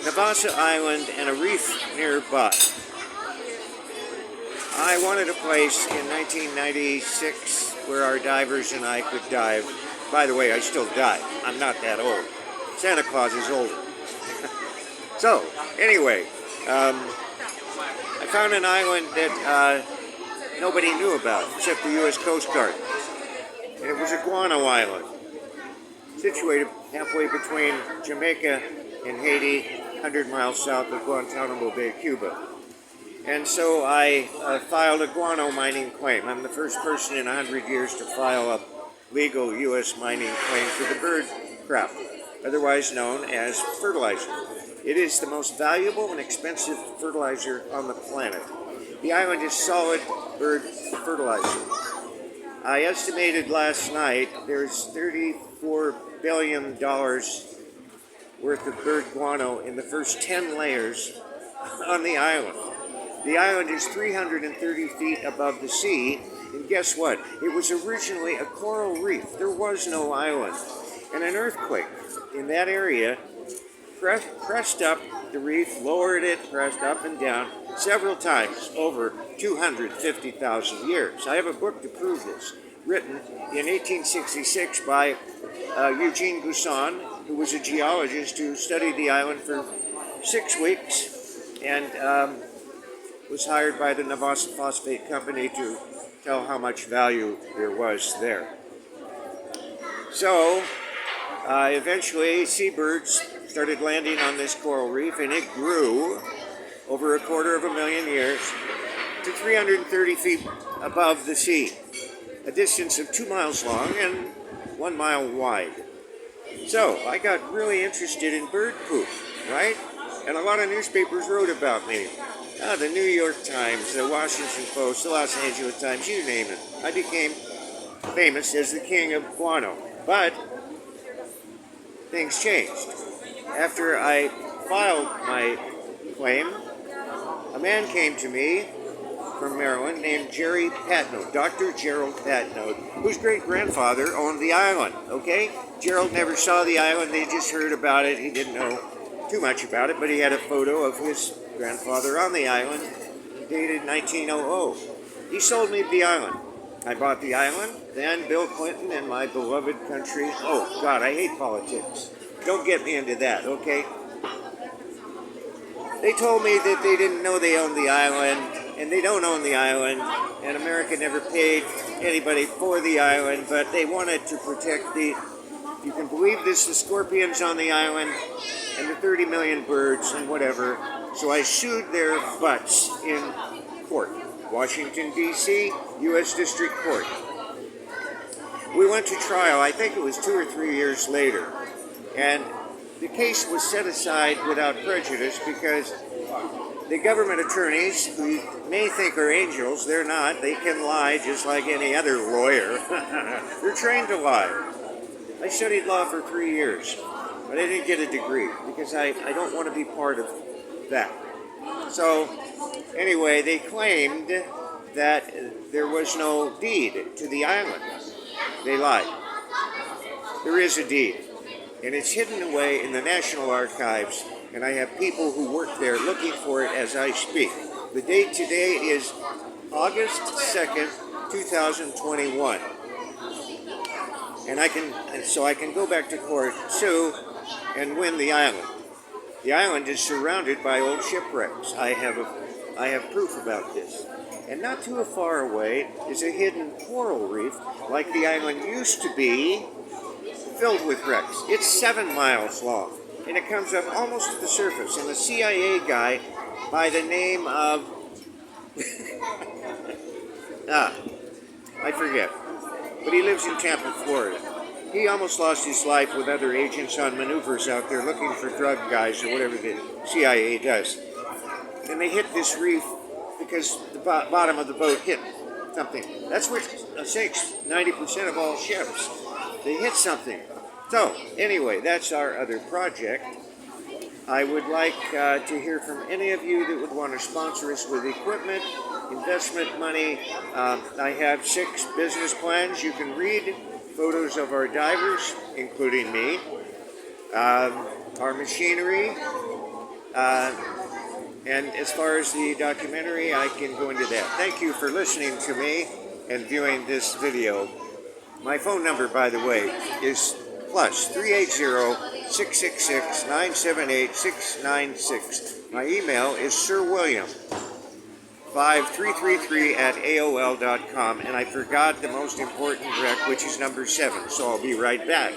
Navassa Island and a reef nearby. I wanted a place in 1996 where our divers and I could dive. By the way, I still dive. I'm not that old. Santa Claus is older. So, anyway, I found an island that nobody knew about except the U.S. Coast Guard. And it was a guano island, situated halfway between Jamaica and Haiti, 100 miles south of Guantanamo Bay, Cuba. And so I filed a guano mining claim. I'm the first person in 100 years to file a legal U.S. mining claim for the bird crop, otherwise known as fertilizer. It is the most valuable and expensive fertilizer on the planet. The island is solid bird fertilizer. I estimated last night there's $34 billion worth of bird guano in the first 10 layers on the island. The island is 330 feet above the sea, and guess what? It was originally a coral reef. There was no island. And an earthquake in that area pressed up the reef, lowered it, pressed up and down several times over 250,000 years. I have a book to prove this, written in 1866 by Eugene Gusan, who was a geologist who studied the island for 6 weeks and was hired by the Navassa Phosphate Company to tell how much value there was there. So, eventually seabirds started landing on this coral reef, and it grew over 250,000 years to 330 feet above the sea, a distance of 2 miles long and 1 mile wide. So, I got really interested in bird poop, right? And a lot of newspapers wrote about me. The New York Times, the Washington Post, the Los Angeles Times, you name it. I became famous as the king of guano. But things changed. After I filed my claim, a man came to me from Maryland named Jerry Patnode, Dr. Gerald Patnode, whose great-grandfather owned the island, okay? Gerald never saw the island, they just heard about it. He didn't know too much about it, but he had a photo of his grandfather on the island, dated 1900. He sold me the island. I bought the island, then Bill Clinton and my beloved country. Oh, God, I hate politics. Don't get me into that, okay? They told me that they didn't know they owned the island, and they don't own the island, and America never paid anybody for the island, but they wanted to protect the, you can believe this, the scorpions on the island, and the 30 million birds, and whatever. So I sued their butts in court. Washington, D.C., U.S. District Court. We went to trial, I think it was 2 or 3 years later, and the case was set aside without prejudice because the government attorneys, who you may think are angels, they're not. They can lie just like any other lawyer. They're trained to lie. I studied law for 3 years, but I didn't get a degree because I don't want to be part of that. So, anyway, they claimed that there was no deed to the island. They lied. There is a deed, and it's hidden away in the National Archives, and I have people who work there looking for it as I speak. The date today is August 2nd, 2021. And I can go back to court, sue, and win the island. The island is surrounded by old shipwrecks. I have proof about this. And not too far away is a hidden coral reef, like the island used to be, filled with wrecks. It's 7 miles long, and it comes up almost to the surface. And a CIA guy by the name of, I forget, but he lives in Tampa, Florida. He almost lost his life with other agents on maneuvers out there looking for drug guys or whatever the CIA does. And they hit this reef because the bottom of the boat hit something. That's what sinks 90% of all ships. They hit something. So, anyway, that's our other project. I would like to hear from any of you that would want to sponsor us with equipment, investment money. I have 6 business plans. You can read photos of our divers, including me, our machinery, And as far as the documentary, I can go into that. Thank you for listening to me and viewing this video. My phone number, by the way, is plus 380-666-978-696. My email is sirwilliam5333 @AOL.com. And I forgot the most important rec, which is number 7. So I'll be right back.